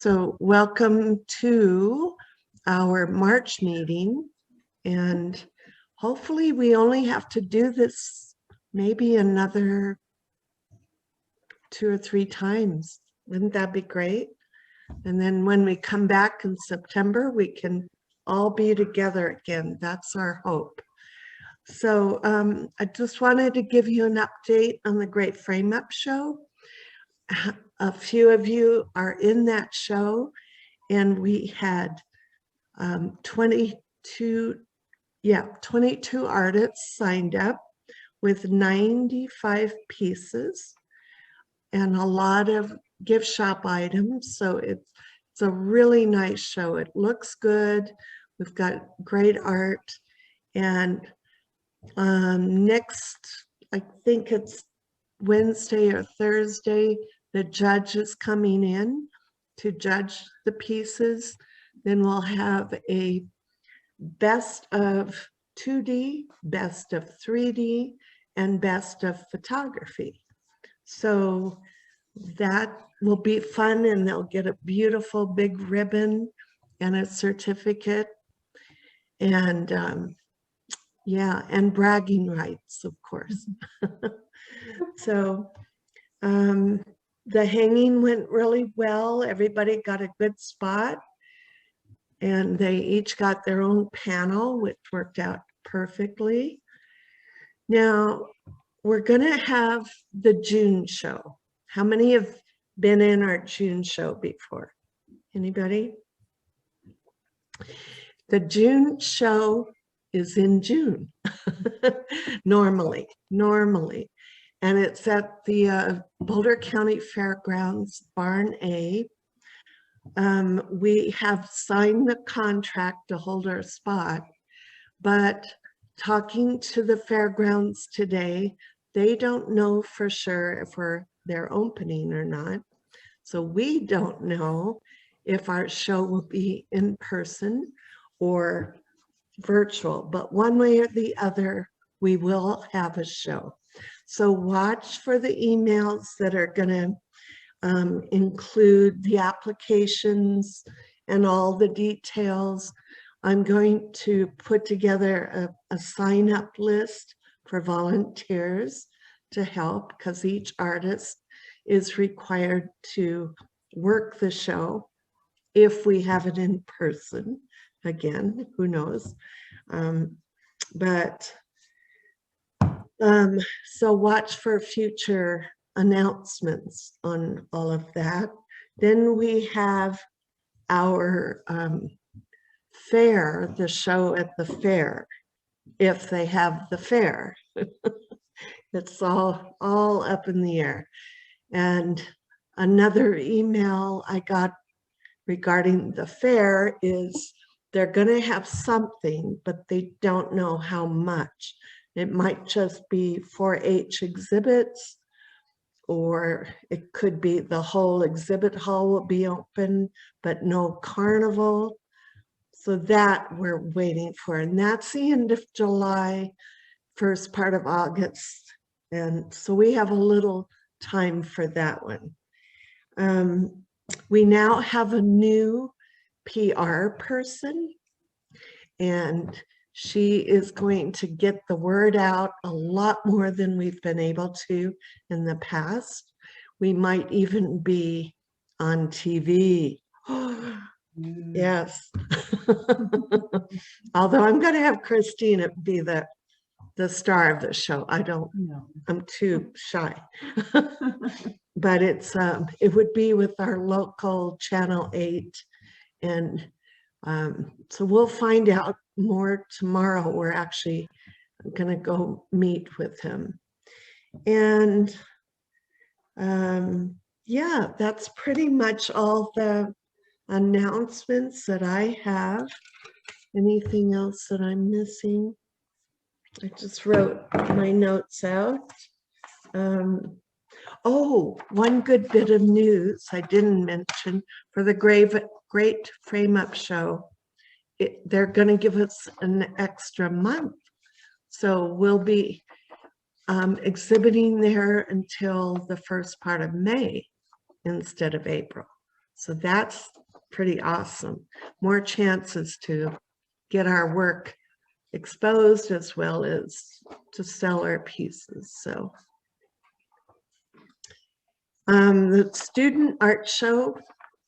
So welcome to our March meeting, and hopefully we only have to do this maybe another 2 or 3 times. Wouldn't that be great? And then when we come back in September, we can all be together again. That's our hope. So I just wanted to give you an update on the Great Frame Up Show. A few of you are in that show, and we had 22 artists signed up with 95 pieces and a lot of gift shop items. So it's a really nice show. It looks good. We've got great art. And next, I think it's Wednesday or Thursday, the judge is coming in to judge the pieces. Then we'll have a best of 2D, best of 3D, and best of photography. So that will be fun, and they'll get a beautiful big ribbon and a certificate, and and bragging rights, of course. So the hanging went really well. Everybody got a good spot, and they each got their own panel, which worked out perfectly. Now, we're gonna have the June show. How many have been in our June show before? Anybody? The June show is in June, normally. And it's at the Boulder County Fairgrounds, Barn A. We have signed the contract to hold our spot, but talking to the fairgrounds today, they don't know for sure if they're opening or not. So we don't know if our show will be in person or virtual, but one way or the other, we will have a show. So watch for the emails that are going to include the applications and all the details. I'm going to put together a sign-up list for volunteers to help, because each artist is required to work the show if we have it in person. Again, who knows? So watch for future announcements on all of that. Then we have our fair, the show at the fair, if they have the fair. It's all up in the air. And another email I got regarding the fair is they're going to have something, but they don't know how much. It might just be 4-H exhibits, or it could be the whole exhibit hall will be open, but no carnival. So that we're waiting for. And that's the end of July, first part of August. And so we have a little time for that one. We now have a new PR person, and she is going to get the word out a lot more than we've been able to in the past. We might even be on TV. Yes. Although I'm going to have Christina be the star of the show. I'm too shy. But it would be with our local Channel 8. And so we'll find out more tomorrow. We're actually going to go meet with him. And yeah, that's pretty much all the announcements that I have. Anything else that I'm missing? I just wrote my notes out. Oh, one good bit of news I didn't mention for the Great Frame Up Show. They're going to give us an extra month. So we'll be exhibiting there until the first part of May instead of April. So that's pretty awesome. More chances to get our work exposed as well as to sell our pieces. So the student art show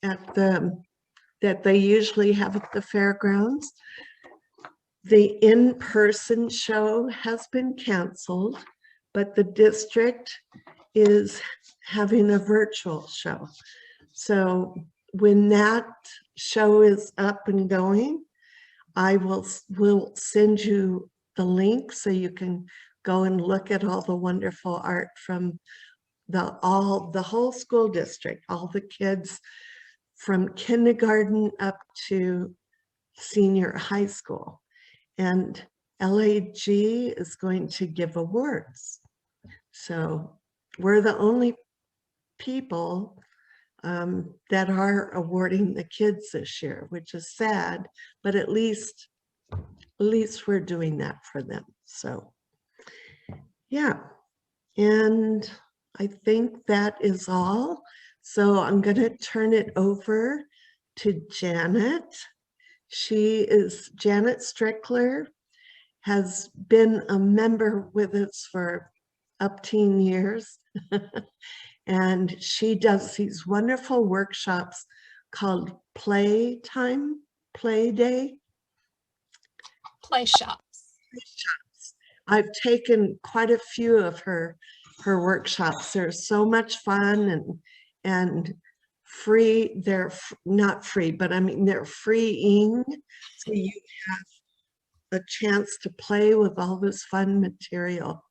that they usually have at the fairgrounds, the in-person show has been canceled, but the district is having a virtual show. So when that show is up and going, I will send you the link so you can go and look at all the wonderful art from the whole school district, all the kids from kindergarten up to senior high school. And LAG is going to give awards. So we're the only people that are awarding the kids this year, which is sad, but at least we're doing that for them. So yeah, and I think that is all. So I'm going to turn it over to Janet. Janet Strickler has been a member with us for up teen years. And she does these wonderful workshops called Play Day. Play shops. I've taken quite a few of her workshops. They're so much fun and free. They're not free, but I mean, they're freeing. So you have a chance to play with all this fun material.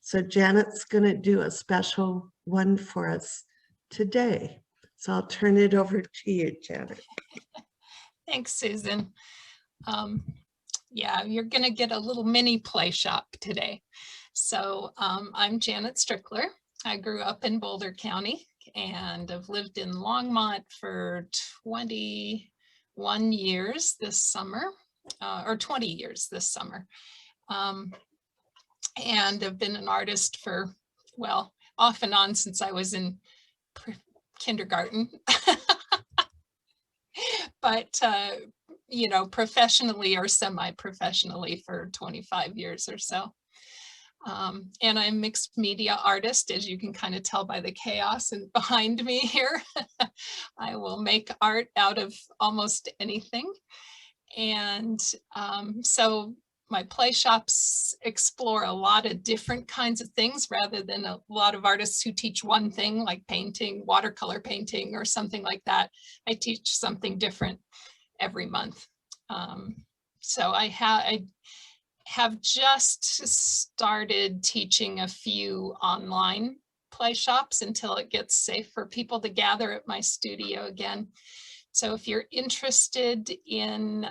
So Janet's going to do a special one for us today. So I'll turn it over to you, Janet. Thanks, Susan. Yeah, you're going to get a little mini play shop today. So I'm Janet Strickler. I grew up in Boulder County and I've lived in Longmont for 21 years this summer, or 20 years this summer. And I've been an artist for, well, off and on since I was in kindergarten. But, you know, professionally or semi-professionally for 25 years or so. And I'm a mixed media artist, as you can kind of tell by the chaos behind me here. I will make art out of almost anything. And so my play shops explore a lot of different kinds of things rather than a lot of artists who teach one thing like painting, watercolor painting or something like that. I teach something different every month. So I have just started teaching a few online play shops until it gets safe for people to gather at my studio again. So if you're interested in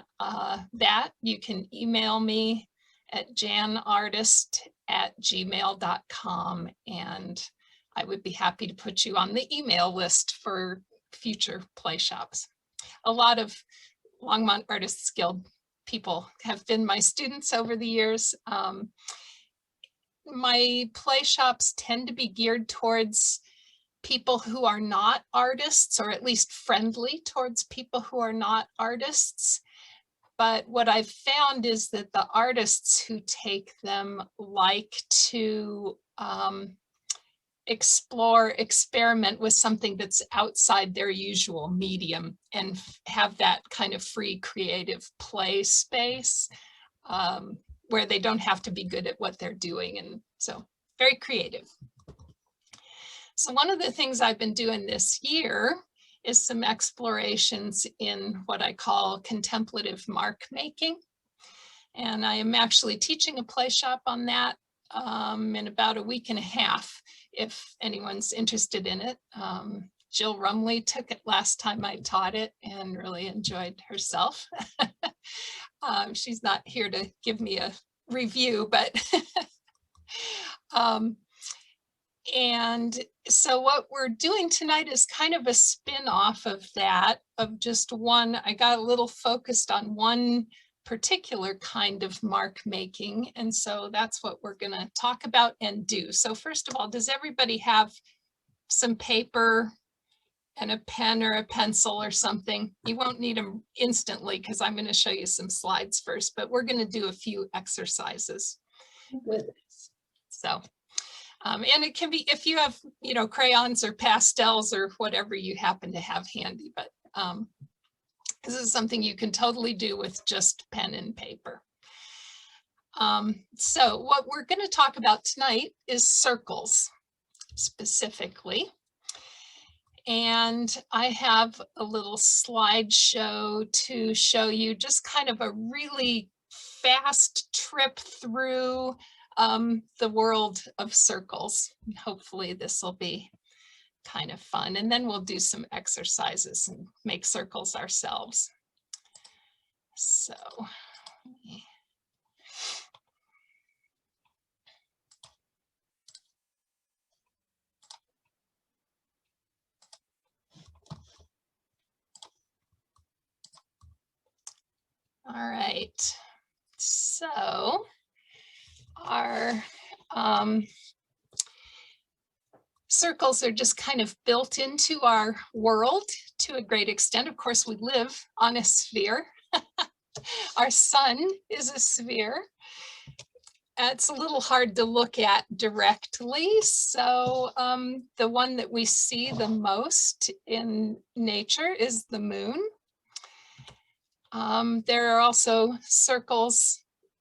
that, you can email me at janartist@gmail.com, and I would be happy to put you on the email list for future play shops. A lot of Longmont Artists Guild people have been my students over the years. My play shops tend to be geared towards people who are not artists, or at least friendly towards people who are not artists. But what I've found is that the artists who take them like to experiment with something that's outside their usual medium and have that kind of free creative play space where they don't have to be good at what they're doing. And so very creative. So one of the things I've been doing this year is some explorations in what I call contemplative mark making. And I am actually teaching a play shop on that in about a week and a half, if anyone's interested in it. Jill Rumley took it last time I taught it and really enjoyed herself. She's not here to give me a review, but and so what we're doing tonight is kind of a spin-off of that, of just one. I got a little focused on one particular kind of mark making, and so that's what we're going to talk about and do. So first of all, does everybody have some paper and a pen or a pencil or something. You won't need them instantly because I'm going to show you some slides first, but we're going to do a few exercises with this. So, and it can be, if you have, crayons or pastels or whatever you happen to have handy, but this is something you can totally do with just pen and paper. So what we're going to talk about tonight is circles specifically. And I have a little slideshow to show you just kind of a really fast trip through the world of circles. Hopefully this will be kind of fun. And then we'll do some exercises and make circles ourselves. So, all right, so our circles are just kind of built into our world to a great extent. Of course, we live on a sphere. Our sun is a sphere. It's a little hard to look at directly. So the one that we see the most in nature is the moon. There are also circles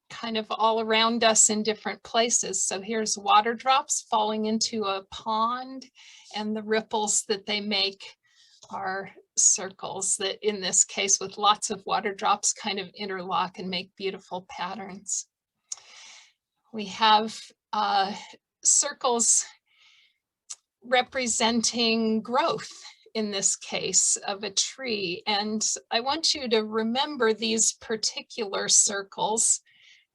kind of all around us in different places. So here's water drops falling into a pond, and the ripples that they make are circles that, in this case, with lots of water drops, kind of interlock and make beautiful patterns. We have circles representing growth, in this case, of a tree. And I want you to remember these particular circles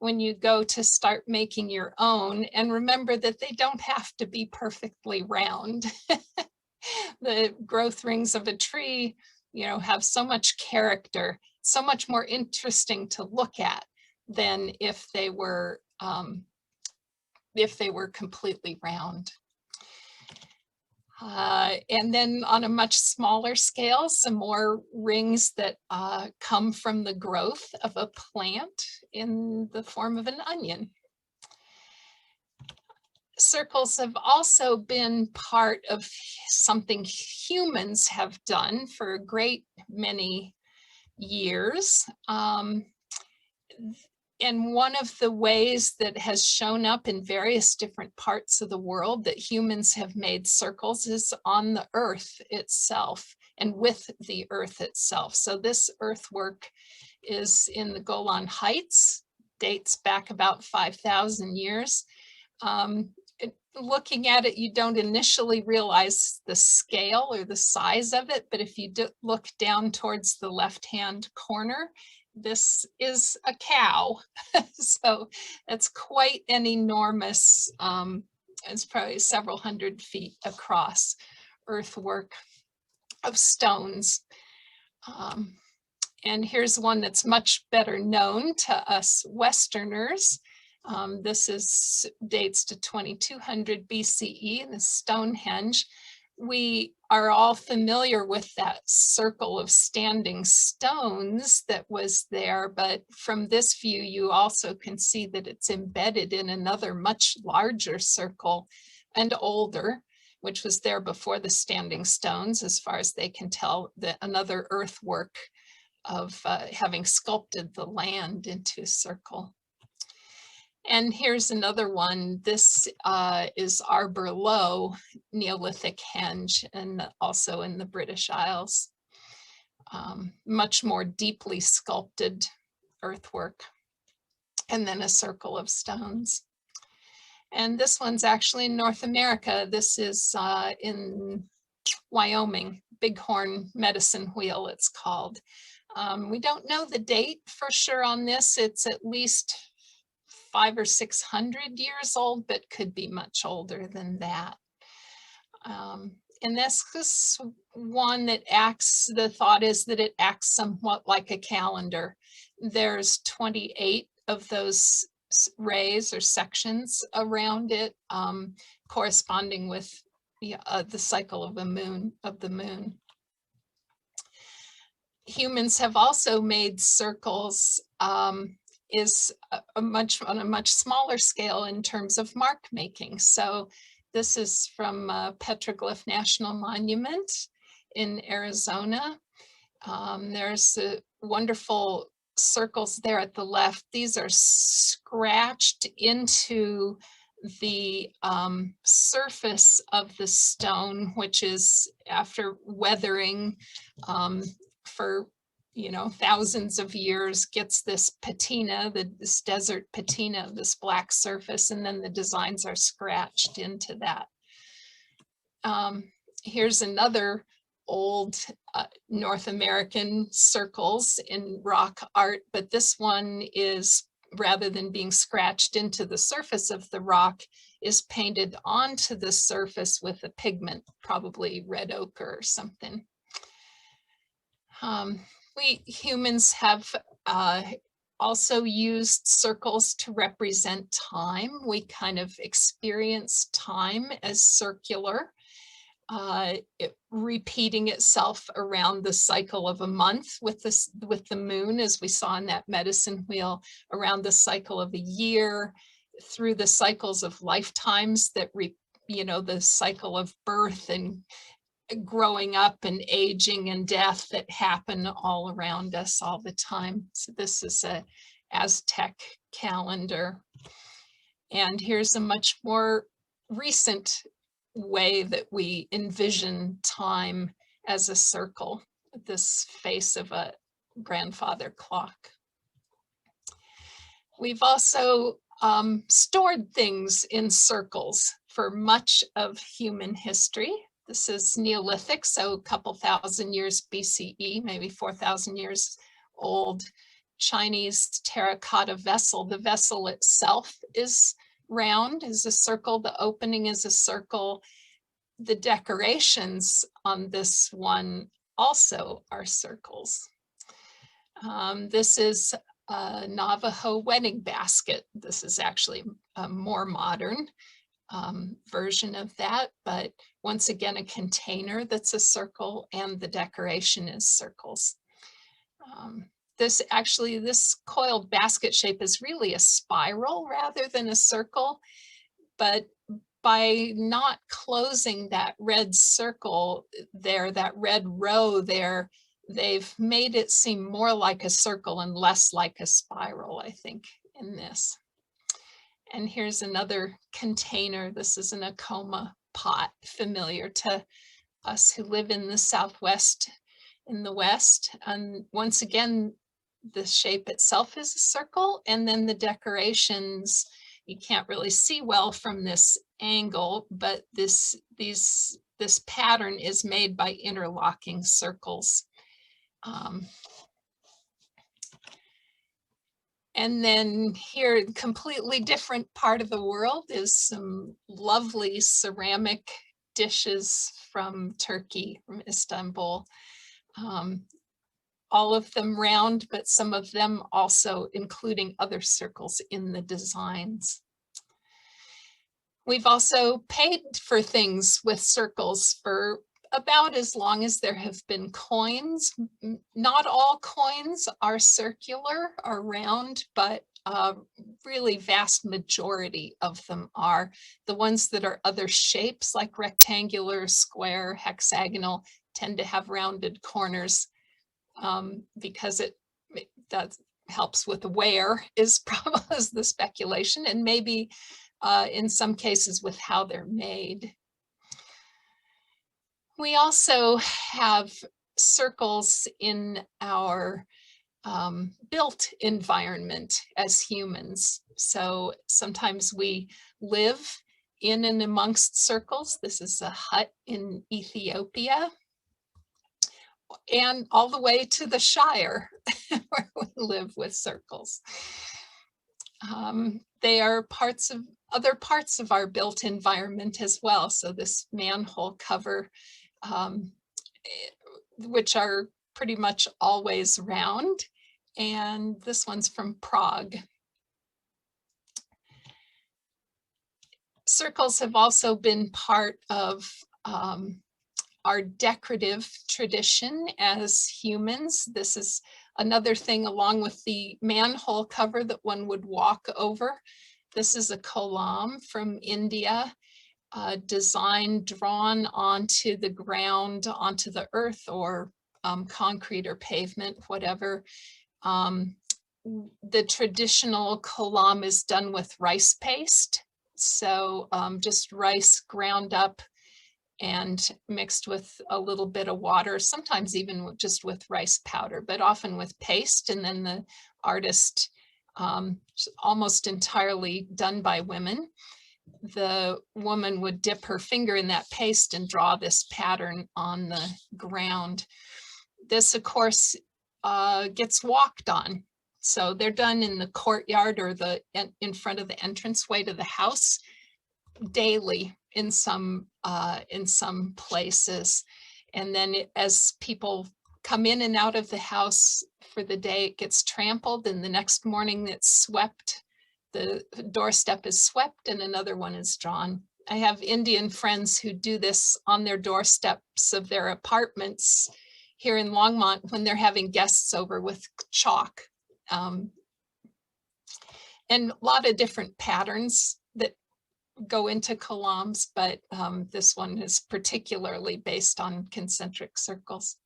when you go to start making your own, and remember that they don't have to be perfectly round. The growth rings of a tree, have so much character, so much more interesting to look at than if they were completely round. And then on a much smaller scale, some more rings that come from the growth of a plant in the form of an onion. Circles have also been part of something humans have done for a great many years. And one of the ways that has shown up in various different parts of the world that humans have made circles is on the earth itself and with the earth itself. So this earthwork is in the Golan Heights, dates back about 5,000 years. Looking at it, you don't initially realize the scale or the size of it, but if you look down towards the left-hand corner, this is a cow. So it's quite an enormous, it's probably several hundred feet across, earthwork of stones. And here's one that's much better known to us Westerners. This dates to 2200 BCE, the Stonehenge. We are all familiar with that circle of standing stones that was there, but from this view, you also can see that it's embedded in another much larger circle and older, which was there before the standing stones, as far as they can tell, another earthwork of having sculpted the land into a circle. And here's another one. This is Arbor Low Neolithic henge, and also in the British Isles. Much more deeply sculpted earthwork. And then a circle of stones. And this one's actually in North America. This is in Wyoming, Bighorn Medicine Wheel, it's called. We don't know the date for sure on this. It's at least 500 or 600 years old, but could be much older than that. And this is one that acts, the thought is that it acts somewhat like a calendar. There's 28 of those rays or sections around it, corresponding with the cycle of the moon. humans have also made circles is on a much smaller scale in terms of mark making. So this is from Petroglyph National Monument in Arizona. There's the wonderful circles there at the left. These are scratched into the surface of the stone, which is after weathering for thousands of years, gets this patina, this desert patina, this black surface, and then the designs are scratched into that. Here's another old North American circles in rock art, but this one is, rather than being scratched into the surface of the rock, is painted onto the surface with a pigment, probably red ochre or something. We humans have also used circles to represent time. We kind of experience time as circular, repeating itself around the cycle of a month with the moon, as we saw in that medicine wheel, around the cycle of a year, through the cycles of lifetimes that the cycle of birth and growing up and aging and death that happen all around us all the time. So this is a Aztec calendar. And here's a much more recent way that we envision time as a circle, this face of a grandfather clock. We've also stored things in circles for much of human history. This is Neolithic, so a couple thousand years BCE, maybe 4,000 years old, Chinese terracotta vessel. The vessel itself is round, is a circle. The opening is a circle. The decorations on this one also are circles. This is a Navajo wedding basket. This is actually a more modern version of that, but once again, a container that's a circle, and the decoration is circles. This coiled basket shape is really a spiral rather than a circle, but by not closing that red circle there, that red row there, they've made it seem more like a circle and less like a spiral, I think, in this. And here's another container. This is an Acoma pot, familiar to us who live in the Southwest, in the West. And once again, the shape itself is a circle, and then the decorations, you can't really see well from this angle, but this pattern is made by interlocking circles. And then here, completely different part of the world, is some lovely ceramic dishes from Turkey, from Istanbul. All of them round, but some of them also including other circles in the designs. We've also paid for things with circles for about as long as there have been coins. Not all coins are circular or round, but really vast majority of them are. The ones that are other shapes, like rectangular, square, hexagonal, tend to have rounded corners because that helps with wear, is probably the speculation, and maybe in some cases with how they're made. We also have circles in our built environment as humans. So sometimes we live in and amongst circles. This is a hut in Ethiopia, and all the way to the Shire where we live with circles. They are other parts of our built environment as well. So this manhole cover, which are pretty much always round, and this one's from Prague. Circles have also been part of our decorative tradition as humans. This is another thing along with the manhole cover that one would walk over. This is a kolam from India, design drawn onto the ground, onto the earth or concrete or pavement, whatever. The traditional kolam is done with rice paste. So just rice ground up and mixed with a little bit of water, sometimes even just with rice powder, but often with paste. And then the artist, almost entirely done by women, the woman would dip her finger in that paste and draw this pattern on the ground. This, of course, gets walked on. So they're done in the courtyard or in front of the entranceway to the house daily in some places. And then as people come in and out of the house for the day, it gets trampled, and the next morning it's swept. The doorstep is swept and another one is drawn. I have Indian friends who do this on their doorsteps of their apartments here in Longmont when they're having guests over with chalk. And a lot of different patterns that go into kolams, but this one is particularly based on concentric circles.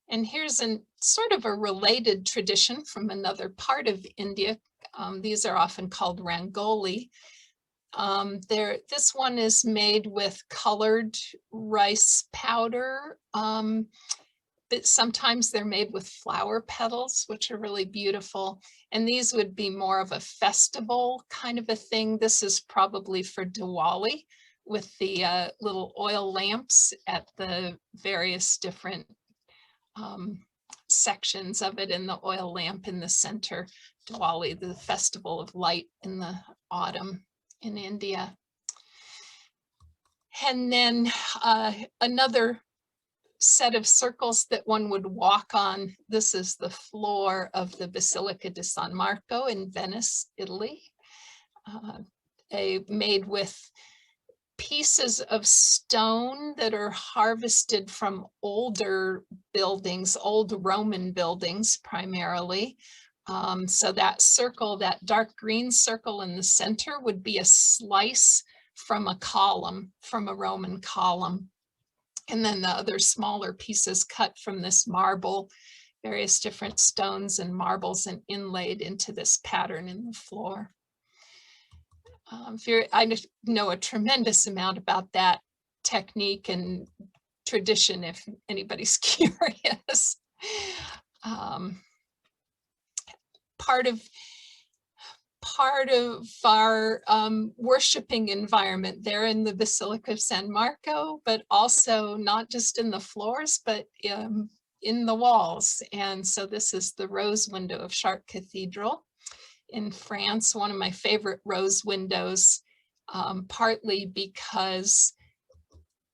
And here's sort of a related tradition from another part of India. These are often called rangoli. This one is made with colored rice powder, but sometimes they're made with flower petals, which are really beautiful. And these would be more of a festival kind of a thing. This is probably for Diwali with the little oil lamps at the various different sections of it, and the oil lamp in the center. Diwali, the festival of light in the autumn in India. And then another set of circles that one would walk on. This is the floor of the Basilica di San Marco in Venice, Italy, made with pieces of stone that are harvested from older buildings, old Roman buildings primarily. So that circle, that dark green circle in the center would be a slice from a column, from a Roman column. And then the other smaller pieces cut from this marble, various different stones and marbles, and inlaid into this pattern in the floor. I know a tremendous amount about that technique and tradition if anybody's curious. Part of our worshiping environment there in the Basilica of San Marco, but also not just in the floors, but in the walls. And so this is the rose window of Chartres Cathedral in France, one of my favorite rose windows, partly because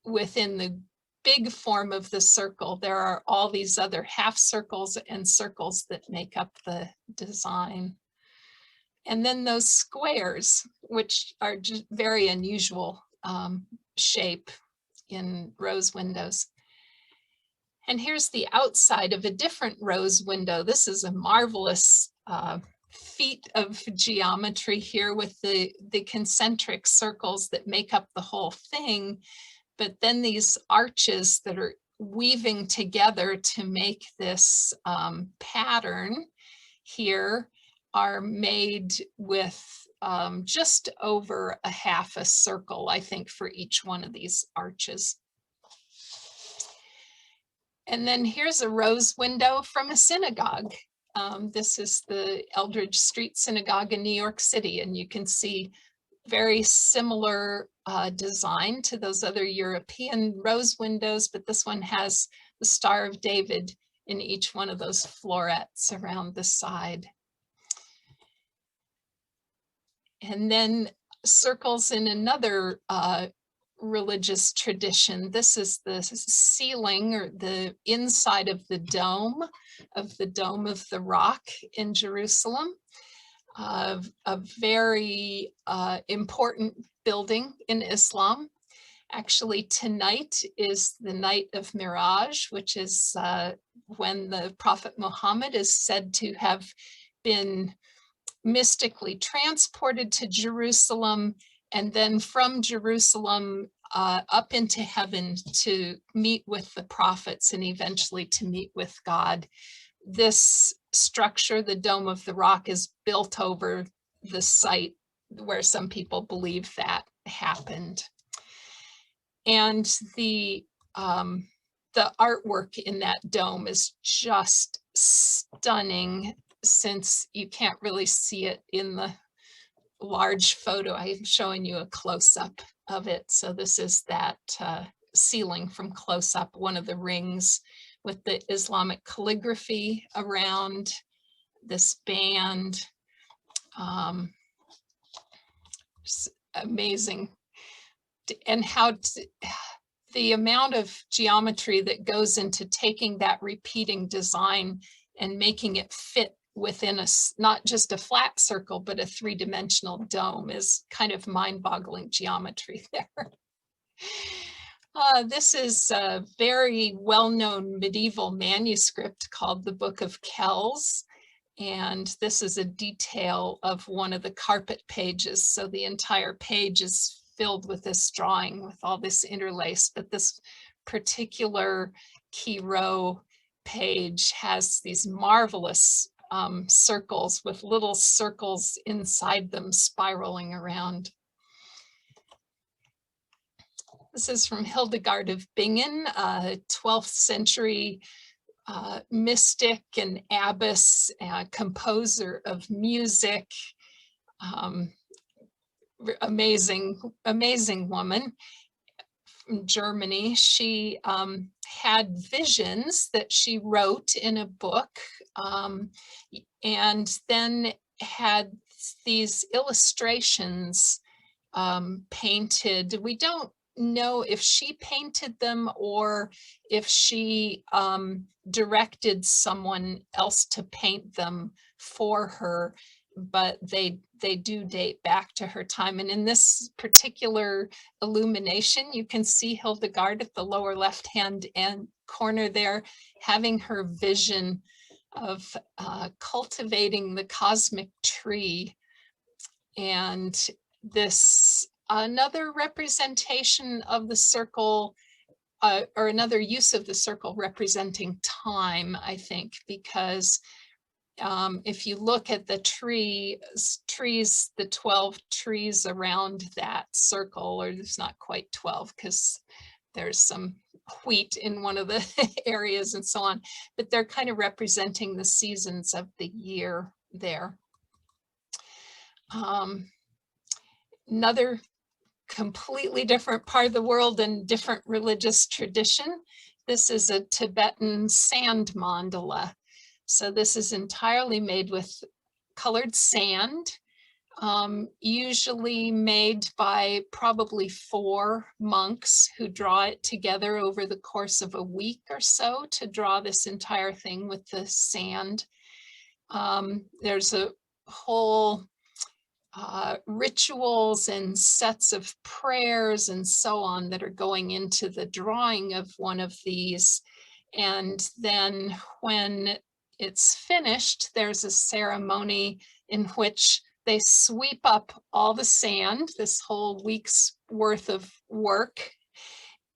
within the big form of the circle, there are all these other half circles and circles that make up the design. And then those squares, which are just very unusual shape in rose windows. And here's the outside of a different rose window. This is a marvelous feat of geometry here with the concentric circles that make up the whole thing. But then these arches that are weaving together to make this pattern here are made with just over a half a circle, I think, for each one of these arches. And then here's a rose window from a synagogue. This is the Eldridge Street Synagogue in New York City, and you can see very similar design to those other European rose windows, but this one has the Star of David in each one of those florets around the side. And then circles in another religious tradition. This is the ceiling or the inside of the Dome of the Rock in Jerusalem. A very important building in Islam. Actually, tonight is the night of Miraj, which is when the Prophet Muhammad is said to have been mystically transported to Jerusalem, and then from Jerusalem up into heaven to meet with the prophets and eventually to meet with God. This structure, the Dome of the Rock, is built over the site where some people believe that happened. And the artwork in that dome is just stunning, since you can't really see it in the large photo. I'm showing you a close-up of it. So this is that ceiling from close-up, one of the rings with the Islamic calligraphy around this band. Amazing. And how the amount of geometry that goes into taking that repeating design and making it fit within not just a flat circle, but a three-dimensional dome is kind of mind-boggling geometry there. This is a very well-known medieval manuscript called the Book of Kells. And this is a detail of one of the carpet pages. So the entire page is filled with this drawing with all this interlace, but this particular key row page has these marvelous circles with little circles inside them spiraling around. This is from Hildegard of Bingen, a 12th century mystic and abbess, composer of music. Amazing woman from Germany. She had visions that she wrote in a book, and then had these illustrations painted. We don't know if she painted them or if she directed someone else to paint them for her, but they do date back to her time. And in this particular illumination, you can see Hildegard at the lower left-hand corner there, having her vision of cultivating the cosmic tree. And this another representation of the circle, or another use of the circle representing time, I think, because if you look at the trees, the 12 trees around that circle, or there's not quite 12 because there's some wheat in one of the areas and so on, but they're kind of representing the seasons of the year there. Another completely different part of the world and different religious tradition. This is a Tibetan sand mandala. So this is entirely made with colored sand, usually made by probably 4 monks who draw it together over the course of a week or so to draw this entire thing with the sand. There's a whole rituals and sets of prayers and so on that are going into the drawing of one of these. And then when it's finished, there's a ceremony in which they sweep up all the sand, this whole week's worth of work,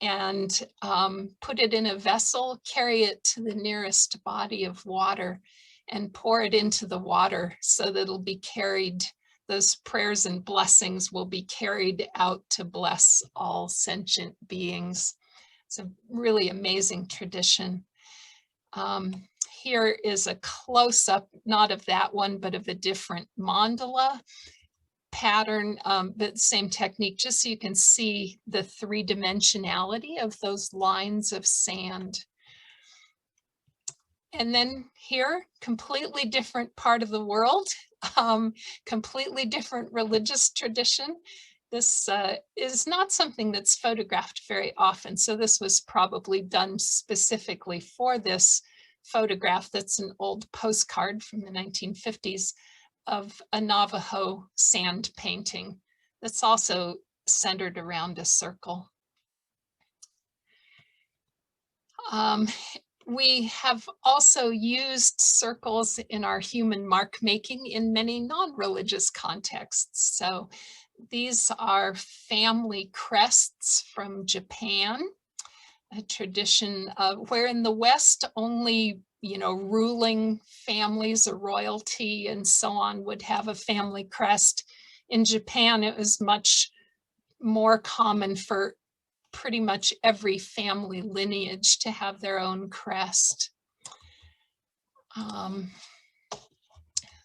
and put it in a vessel, carry it to the nearest body of water and pour it into the water so that it'll be carried. Those prayers and blessings will be carried out to bless all sentient beings. It's a really amazing tradition. Here is a close-up, not of that one, but of a different mandala pattern, but same technique, just so you can see the 3-dimensionality of those lines of sand. And then here, completely different part of the world, completely different religious tradition. This is not something that's photographed very often. So this was probably done specifically for this photograph. That's an old postcard from the 1950s of a Navajo sand painting that's also centered around a circle. We have also used circles in our human mark making in many non-religious contexts. So these are family crests from Japan, a tradition of where in the West only, ruling families or royalty and so on would have a family crest. In Japan, it was much more common for pretty much every family lineage to have their own crest.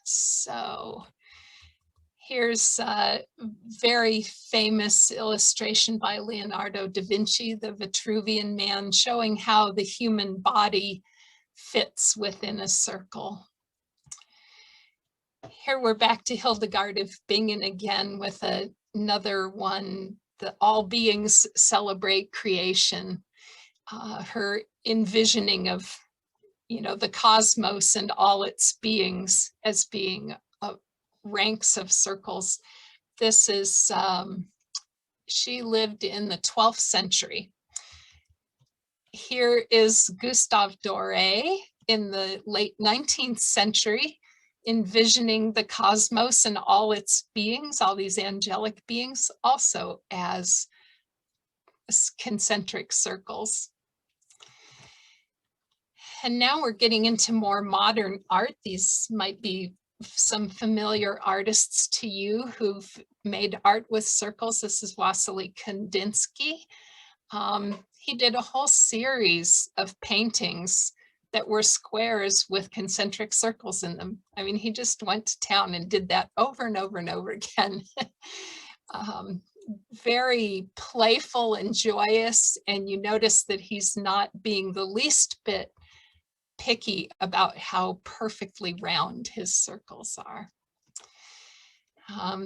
So here's a very famous illustration by Leonardo da Vinci, the Vitruvian Man, showing how the human body fits within a circle. Here we're back to Hildegard of Bingen again with another one. All beings celebrate creation. Her envisioning of, the cosmos and all its beings as being ranks of circles. This is, she lived in the 12th century. Here is Gustave Doré in the late 19th century, envisioning the cosmos and all its beings, all these angelic beings, also as concentric circles. And now we're getting into more modern art. These might be some familiar artists to you who've made art with circles. This is Wassily Kandinsky. He did a whole series of paintings that were squares with concentric circles in them. I mean, he just went to town and did that over and over and over again. Very playful and joyous, and you notice that he's not being the least bit picky about how perfectly round his circles are.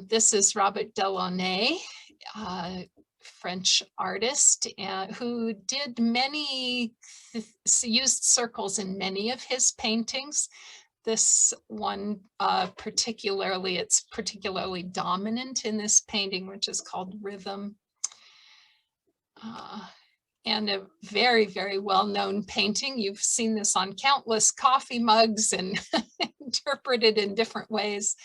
This is Robert Delaunay, French artist, who did used circles in many of his paintings. This one it's particularly dominant in this painting, which is called Rhythm. And a very, very well-known painting. You've seen this on countless coffee mugs and interpreted in different ways.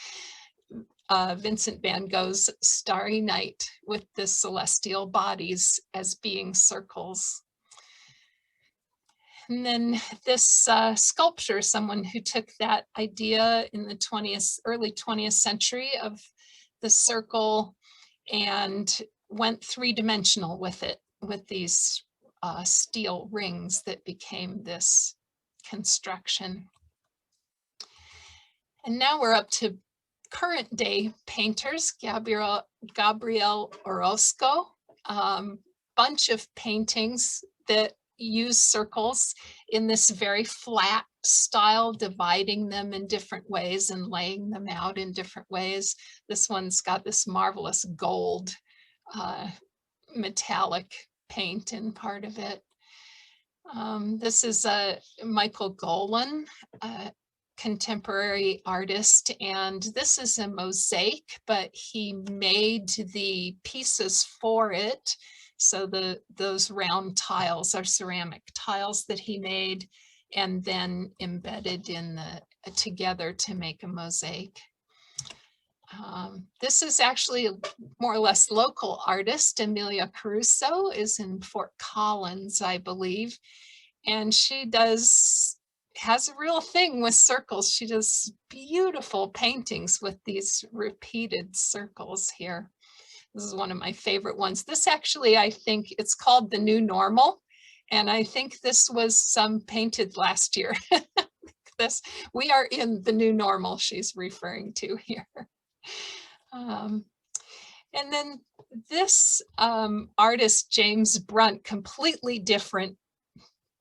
Vincent van Gogh's Starry Night, with the celestial bodies as being circles. And then this sculpture, someone who took that idea in the early 20th century of the circle and went three-dimensional with it, with these steel rings that became this construction. And now we're up to current day painters, Gabriel Orozco, bunch of paintings that use circles in this very flat style, dividing them in different ways and laying them out in different ways. This one's got this marvelous gold metallic paint in part of it. This is Michael Golan, contemporary artist, and this is a mosaic, but he made the pieces for it. So those round tiles are ceramic tiles that he made and then embedded in together to make a mosaic. This is actually a more or less local artist. Amelia Caruso is in Fort Collins, I believe, and she has a real thing with circles. She does beautiful paintings with these repeated circles here. This is one of my favorite ones. This actually, I think it's called The New Normal, and I think this was painted last year. We are in the new normal she's referring to here. And then this artist, James Brunt, completely different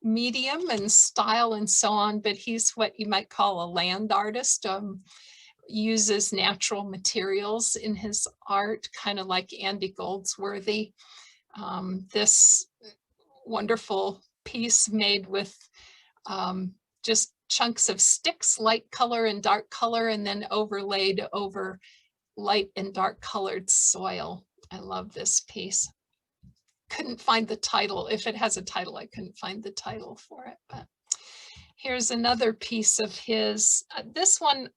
medium and style and so on, but he's what you might call a land artist, uses natural materials in his art, kind of like Andy Goldsworthy. This wonderful piece made with just chunks of sticks, light color and dark color, and then overlaid over light and dark colored soil. I love this piece. couldn't find the title. If it has a title, I couldn't find the title for it. But here's another piece of his. This one,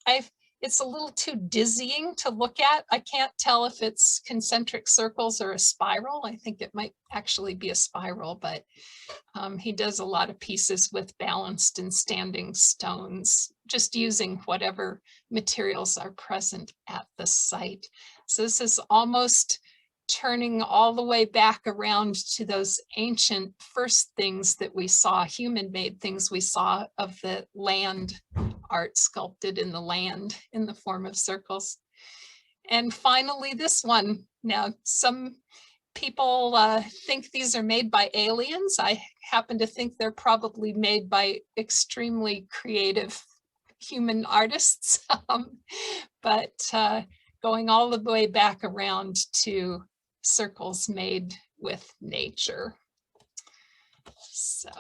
it's a little too dizzying to look at. I can't tell if it's concentric circles or a spiral. I think it might actually be a spiral, but he does a lot of pieces with balanced and standing stones, just using whatever materials are present at the site. So this is almost turning all the way back around to those ancient first things that we saw, human-made things we saw of the land art sculpted in the land in the form of circles. And finally, this one. Now, some people think these are made by aliens. I happen to think they're probably made by extremely creative human artists, but going all the way back around to circles made with nature. So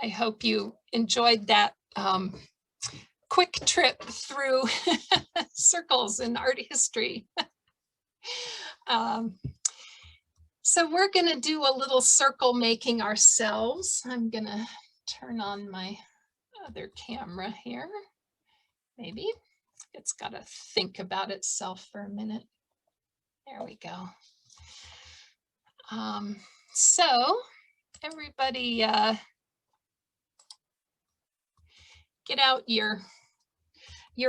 I hope you enjoyed that quick trip through circles in art history. So we're going to do a little circle making ourselves. I'm going to turn on my other camera here. Maybe it's got to think about itself for a minute. There we go. So everybody get out your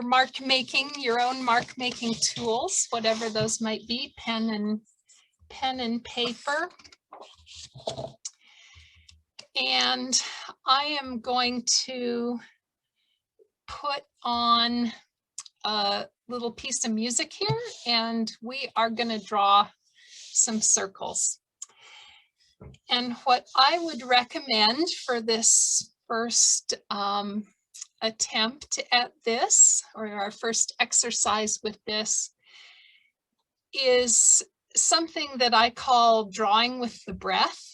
mark making, your own mark making tools, whatever those might be, pen and paper. And I am going to put on a little piece of music here, and we are going to draw some circles. And what I would recommend for this first attempt at this, or our first exercise with this, is something that I call drawing with the breath.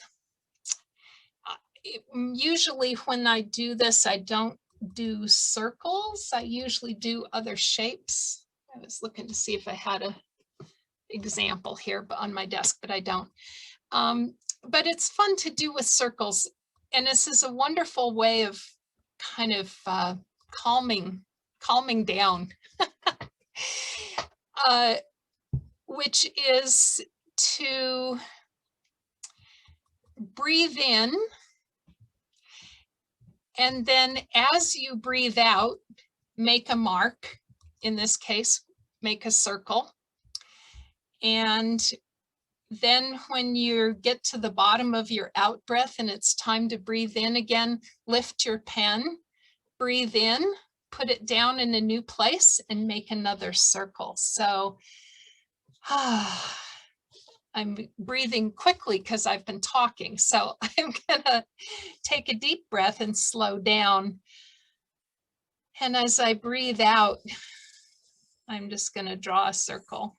Usually when I do this, I don't do circles. I usually do other shapes. I was looking to see if I had an example here on my desk, but I don't. But it's fun to do with circles. And this is a wonderful way of kind of calming down, which is to breathe in, and then as you breathe out, make a mark. In this case, make a circle. And then when you get to the bottom of your out breath and it's time to breathe in again, lift your pen, breathe in, put it down in a new place, and make another circle. So I'm breathing quickly because I've been talking. So I'm gonna take a deep breath and slow down. And as I breathe out, I'm just gonna draw a circle.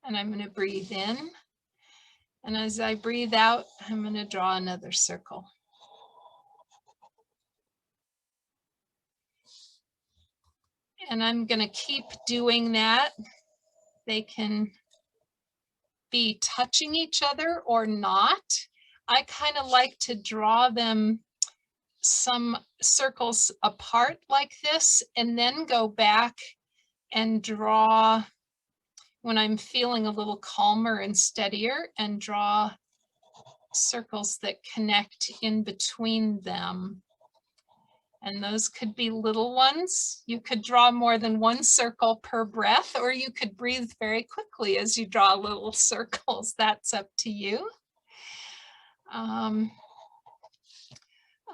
And I'm gonna breathe in. And as I breathe out, I'm gonna draw another circle. And I'm gonna keep doing that. They can be touching each other or not. I kind of like to draw them some circles apart like this, and then go back and draw when I'm feeling a little calmer and steadier, and draw circles that connect in between them. And those could be little ones. You could draw more than one circle per breath, or you could breathe very quickly as you draw little circles. That's up to you.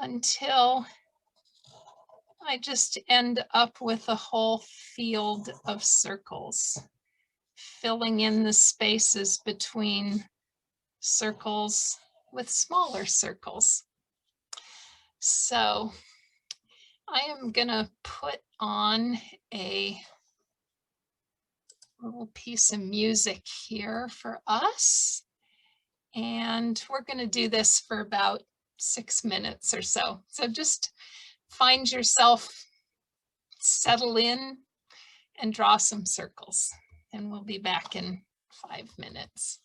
Until I just end up with a whole field of circles, filling in the spaces between circles with smaller circles. So I am gonna put on a little piece of music here for us. And we're gonna do this for about 6 minutes or so. So just find yourself, settle in, and draw some circles. And we'll be back in 5 minutes.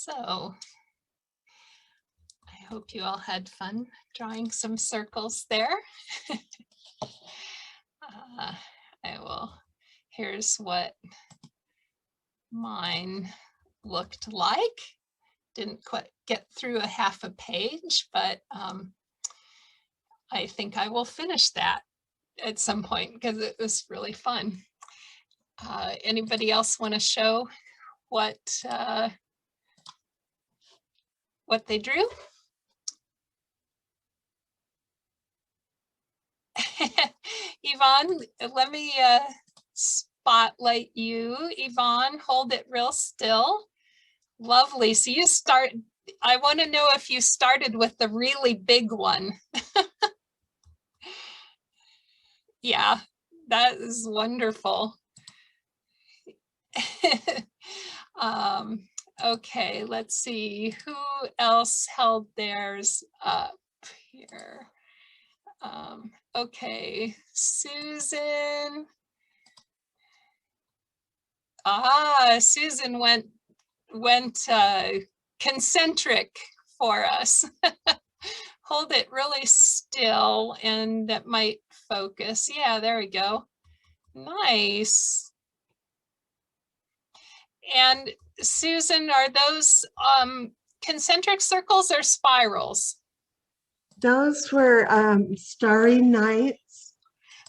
So I hope you all had fun drawing some circles there. Here's what mine looked like. Didn't quite get through a half a page, but I think I will finish that at some point because it was really fun. Anybody else want to show what they drew? Yvonne, let me spotlight you. Yvonne, hold it real still. Lovely. So you start, I want to know if you started with the really big one. Yeah, that is wonderful. Okay, let's see who else held theirs up here. Okay, Susan. Susan went concentric for us. Hold it really still and that might focus. Yeah, there we go. Nice. And Susan, are those concentric circles or spirals? Those were starry nights.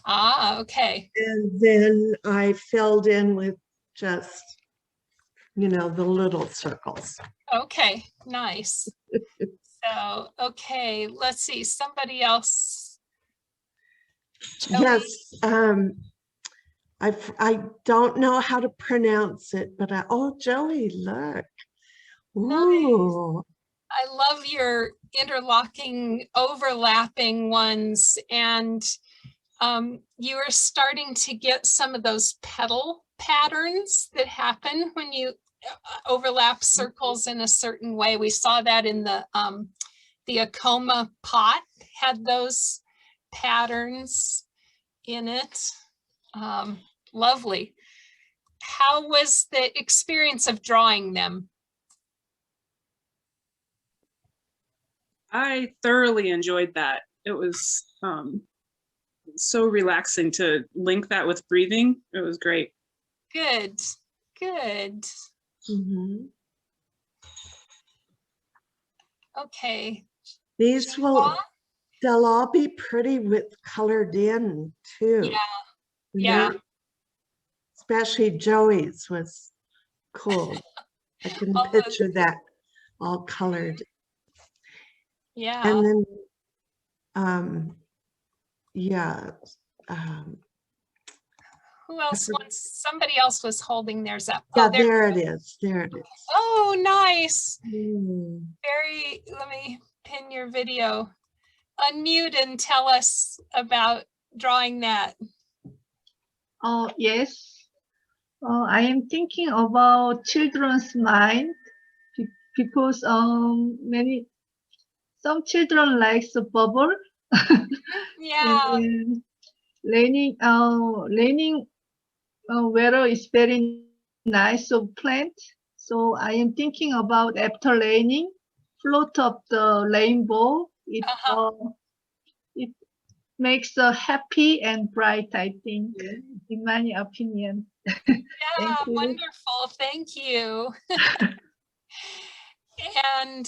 Okay. And then I filled in with just, the little circles. Okay, nice. So, okay, let's see, somebody else. Joey? Yes, I don't know how to pronounce it, but Joey, look. Ooh. Nice. I love your interlocking, overlapping ones, and you are starting to get some of those petal patterns that happen when you overlap circles in a certain way. We saw that in the Acoma pot had those patterns in it. Lovely. How was the experience of drawing them? I thoroughly enjoyed that. It was so relaxing to link that with breathing. It was great. Good, good. Mm-hmm. Okay. They'll all be pretty with colored in too. Yeah. Especially Joey's was cool. I can picture that all colored. Yeah. And then, who else somebody else was holding theirs up. Yeah, there it is. There it is. Oh, nice. Mm. Let me pin your video. Unmute and tell us about drawing that. Oh, yes. I am thinking about children's mind because some children likes a bubble. Yeah. And learning weather is very nice of plant. So I am thinking about after raining, float up the rainbow. It makes a happy and bright, I think, in my opinion. Yeah, wonderful. Thank you. And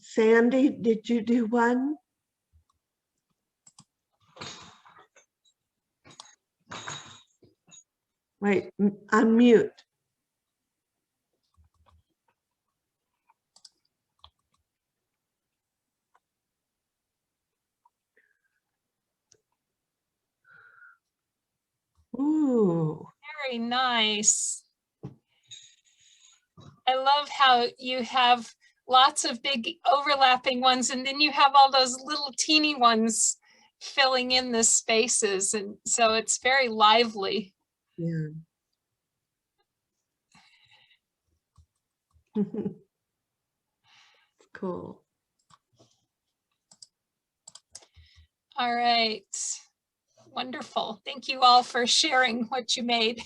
Sandy, did you do one? Wait, unmute. Ooh. Very nice. I love how you have lots of big overlapping ones, and then you have all those little teeny ones filling in the spaces. And so it's very lively. Yeah. Cool. All right. Wonderful. Thank you all for sharing what you made.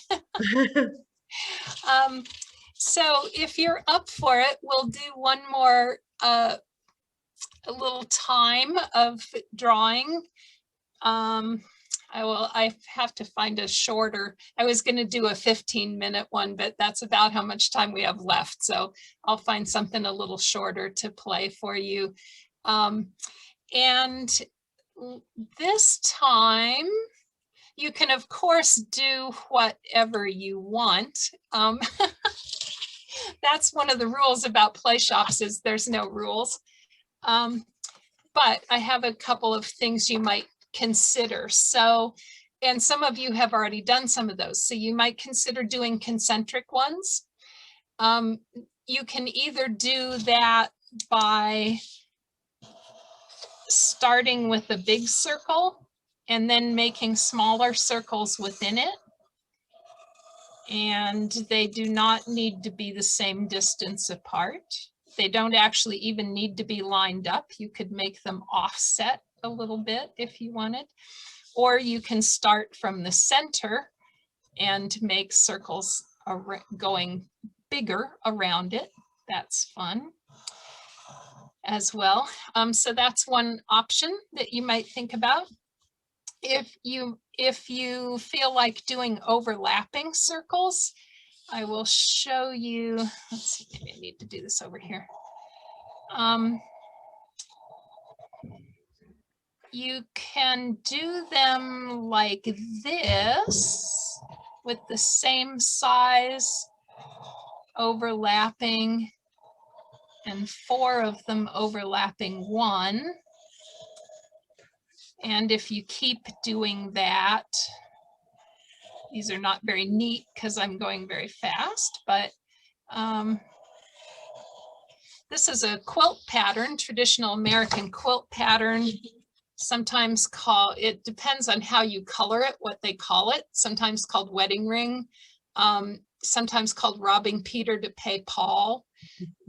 So if you're up for it, we'll do one more a little time of drawing. I have to find a shorter. I was going to do a 15-minute one, but that's about how much time we have left. So I'll find something a little shorter to play for you. And this time, you can, of course, do whatever you want. That's one of the rules about play shops, is there's no rules. But I have a couple of things you might consider. So, and some of you have already done some of those. So you might consider doing concentric ones. You can either do that by starting with a big circle and then making smaller circles within it. And they do not need to be the same distance apart. They don't actually even need to be lined up. You could make them offset a little bit if you wanted, or you can start from the center and make circles going bigger around it. That's fun as well. So that's one option that you might think about. If you feel like doing overlapping circles, I will show you. Let's see, maybe I need to do this over here. You can do them like this with the same size overlapping and 4 of them overlapping 1. And if you keep doing that, these are not very neat because I'm going very fast, but this is a quilt pattern, traditional American quilt pattern. Sometimes it depends on how you color it, what they call it, sometimes called wedding ring, sometimes called robbing Peter to pay Paul.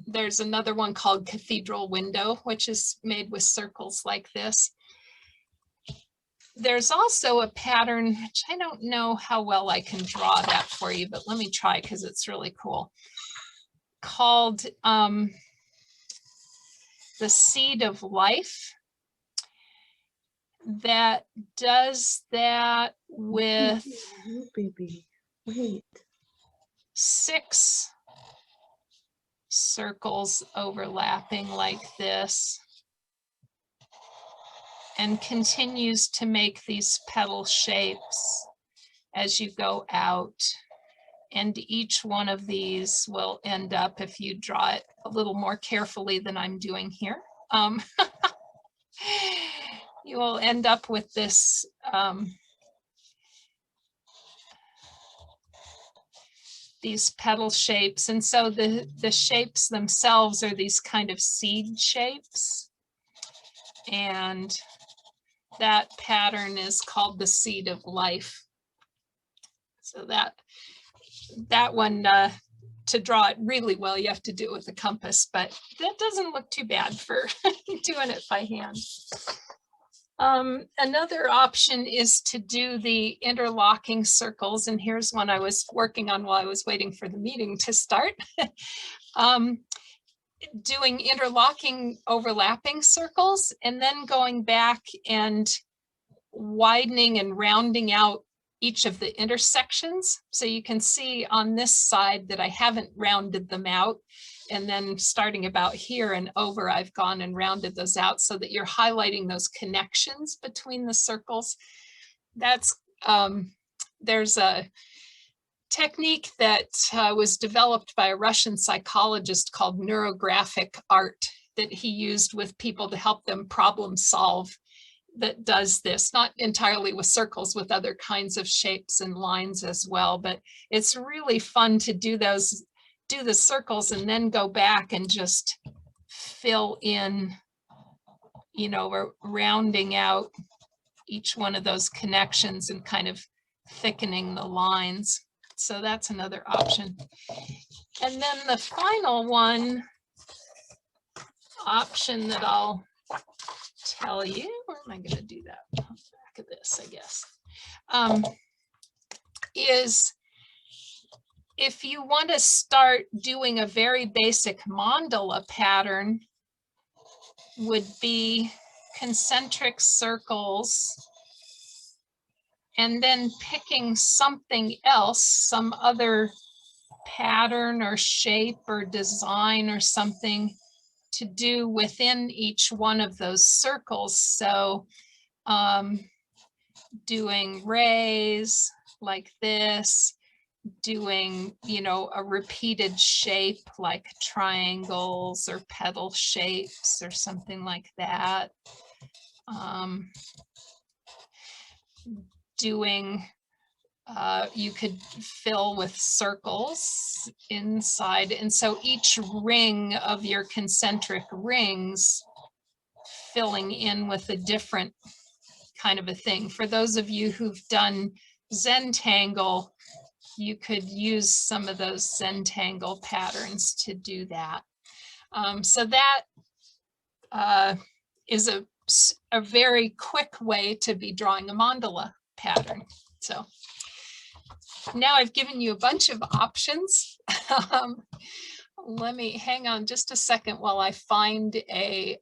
There's another one called cathedral window, which is made with circles like this. There's also a pattern, which I don't know how well I can draw that for you, but let me try because it's really cool, called the Seed of Life, that does that with baby. Wait. 6 circles overlapping like this, and continues to make these petal shapes as you go out. And each one of these will end up, if you draw it a little more carefully than I'm doing here, you will end up with this these petal shapes. And so the shapes themselves are these kind of seed shapes. And that pattern is called the Seed of Life. So that one, to draw it really well, you have to do it with a compass, but that doesn't look too bad for doing it by hand. Another option is to do the interlocking circles, and here's one I was working on while I was waiting for the meeting to start. Doing interlocking overlapping circles and then going back and widening and rounding out each of the intersections. So you can see on this side that I haven't rounded them out. And then starting about here and over, I've gone and rounded those out so that you're highlighting those connections between the circles. That's, there's a technique that was developed by a Russian psychologist called neurographic art that he used with people to help them problem solve, that does this, not entirely with circles, with other kinds of shapes and lines as well. But it's really fun to do those, do the circles and then go back and just fill in, you know, we're rounding out each one of those connections and kind of thickening the lines. So that's another option. And then the final one option that I'll tell you, where am I going to do that? On the back of this, I guess, is if you want to start doing a very basic mandala pattern, would be concentric circles and then picking something else, some other pattern or shape or design or something to do within each one of those circles. So doing rays like this, doing, you know, a repeated shape like triangles or petal shapes or something like that. Doing, you could fill with circles inside. And so each ring of your concentric rings filling in with a different kind of a thing. For those of you who've done Zentangle, you could use some of those Zentangle patterns to do that. So that is a very quick way to be drawing a mandala pattern. So now I've given you a bunch of options. Let me hang on just a second while I find a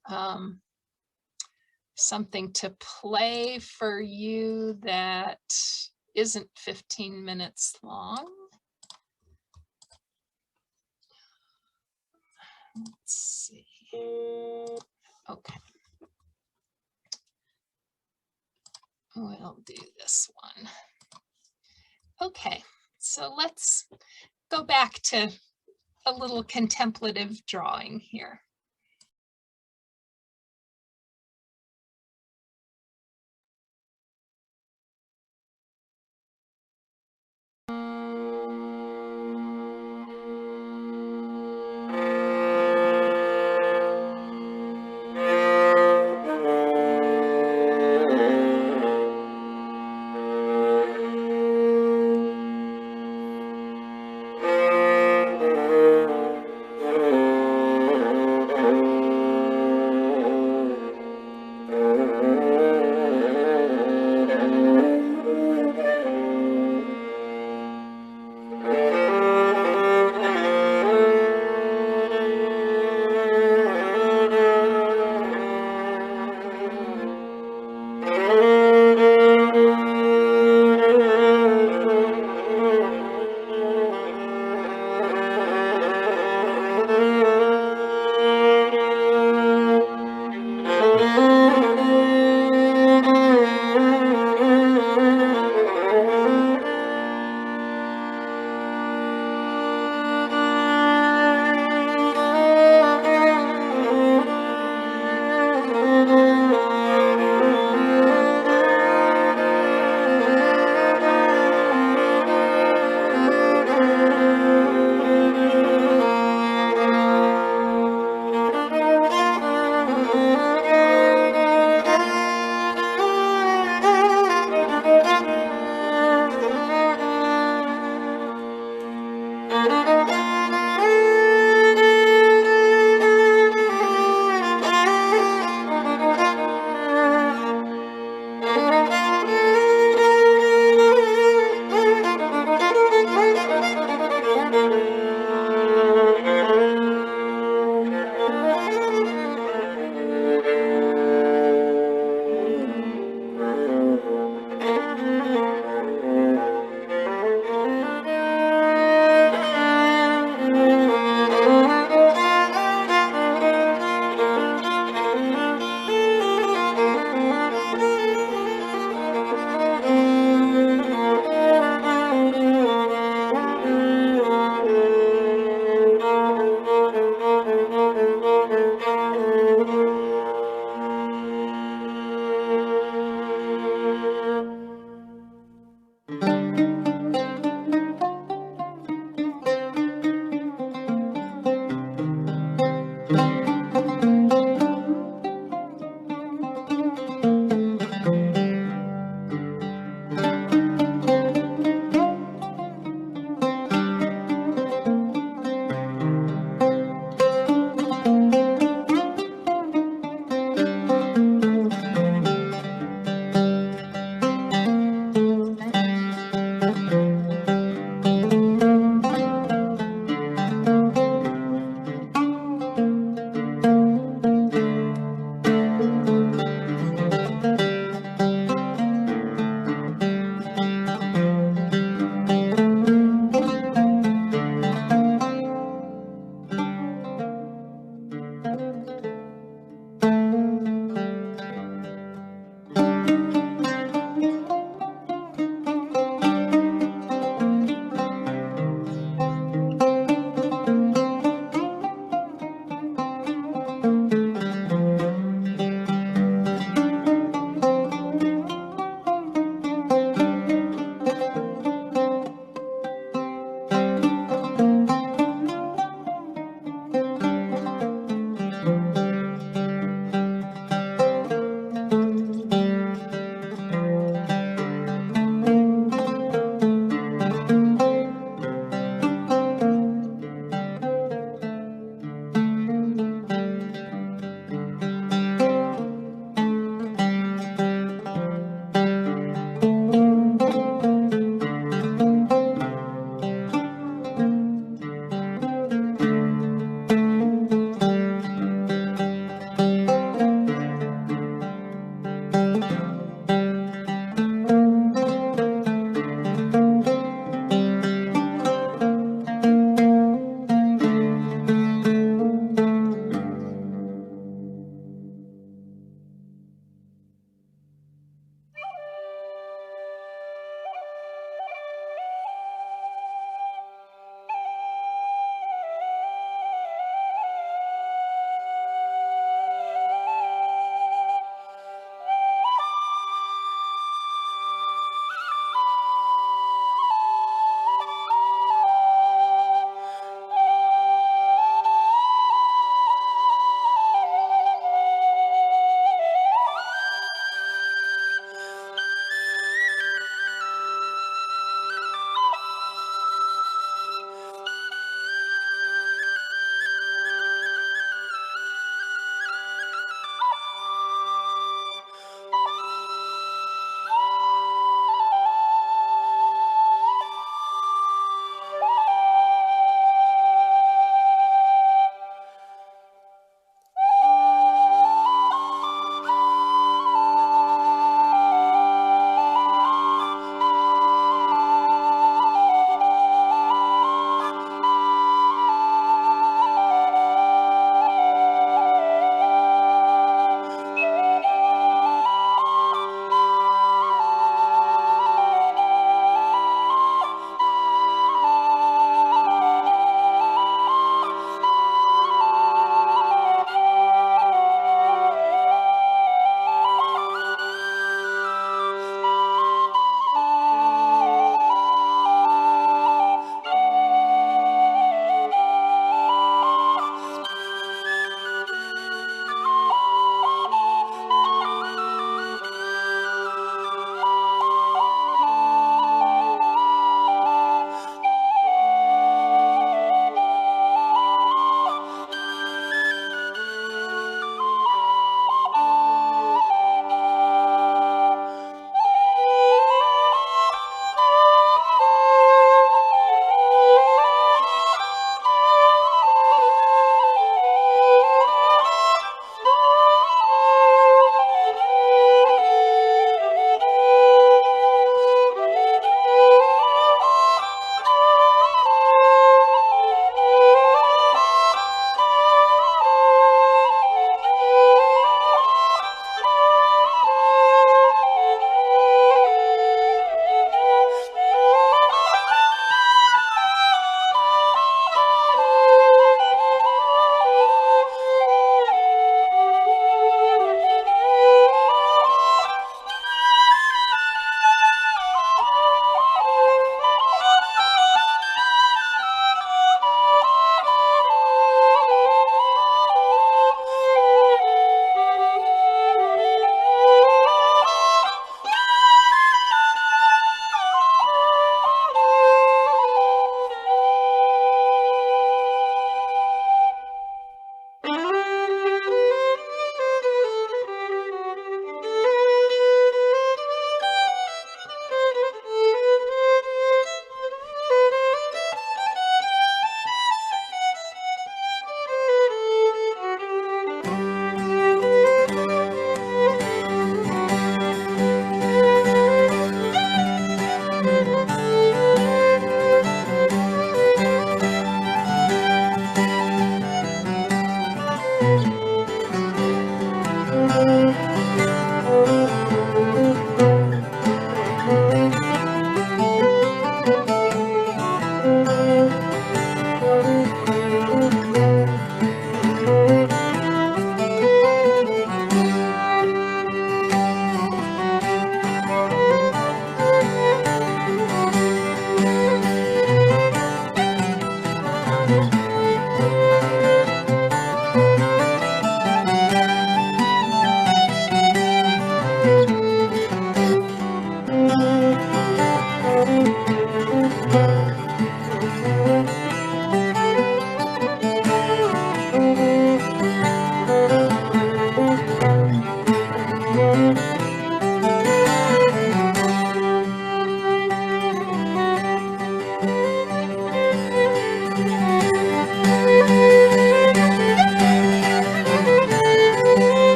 something to play for you that isn't 15 minutes long. Let's see. Okay. We'll do this one. Okay, so let's go back to a little contemplative drawing here.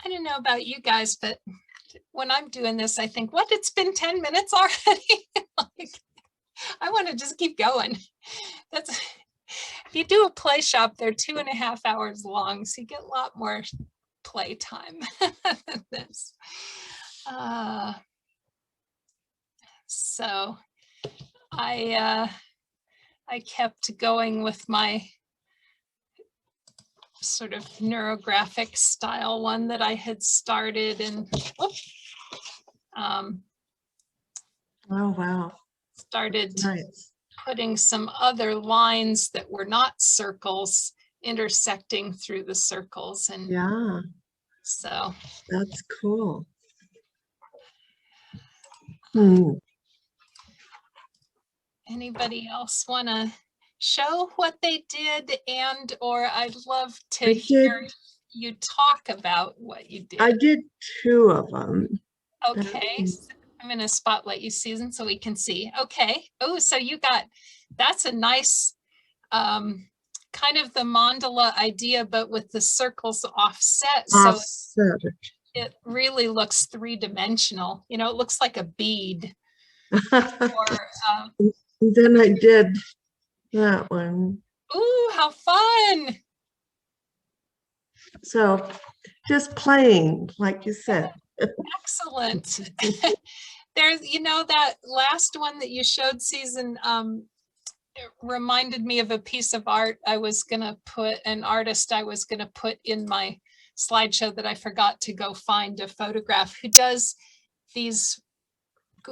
I don't know about you guys, but when I'm doing this, I think, what, it's been 10 minutes already? Like, I want to just keep going. That's, if you do a play shop, they're 2.5 hours long, so you get a lot more play time than this. So I kept going with my sort of neurographic style one that I had started, and Oh, wow. started Nice. putting some other lines that were not circles intersecting through the circles. And Yeah, so that's cool. Hmm. anybody else want to show what they did, and or I'd love to I hear did, you talk about what you did. I did 2 of them. Okay, so I'm going to spotlight you, Susan, so we can see. Okay. Oh, so you got, that's a nice kind of the mandala idea, but with the circles offset. So Offset. it really looks 3-dimensional. You know, it looks like a bead. Or, Then I did that one. ooh, how fun. So just playing, like you said. Excellent. There's, you know, that last one that you showed, Susan, it reminded me of a piece of art I was going to put, an artist I was going to put in my slideshow that I forgot to go find a photograph, who does these